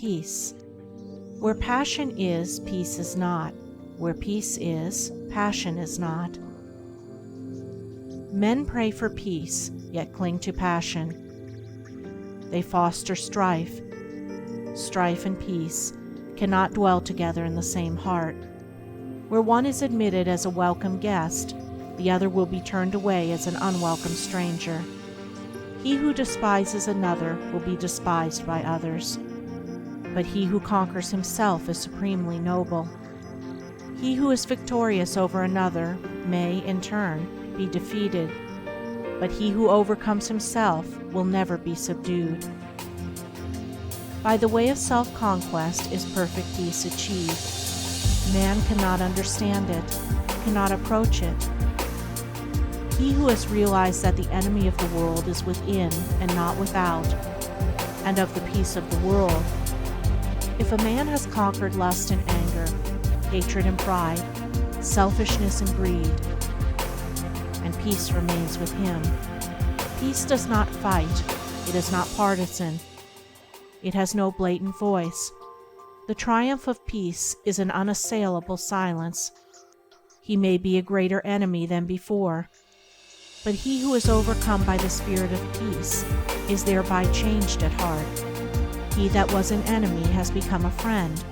peace. Where passion is, peace is not. Where peace is, passion is not. Men pray for peace, yet cling to passion. They foster strife. Strife and peace cannot dwell together in the same heart. Where one is admitted as a welcome guest, the other will be turned away as an unwelcome stranger. He who despises another will be despised by others. But he who conquers himself is supremely noble. He who is victorious over another may, in turn, be defeated, but he who overcomes himself will never be subdued. By the way of self-conquest is perfect peace achieved. Man cannot understand it, cannot approach it. He who has realized that the enemy of the world is within and not without, and of the peace of the world. If a man has conquered lust and anger, hatred and pride, selfishness and greed, and peace remains with him. Peace does not fight, it is not partisan, it has no blatant voice. The triumph of peace is an unassailable silence. He may be a greater enemy than before, but he who is overcome by the spirit of peace is thereby changed at heart. He that was an enemy has become a friend.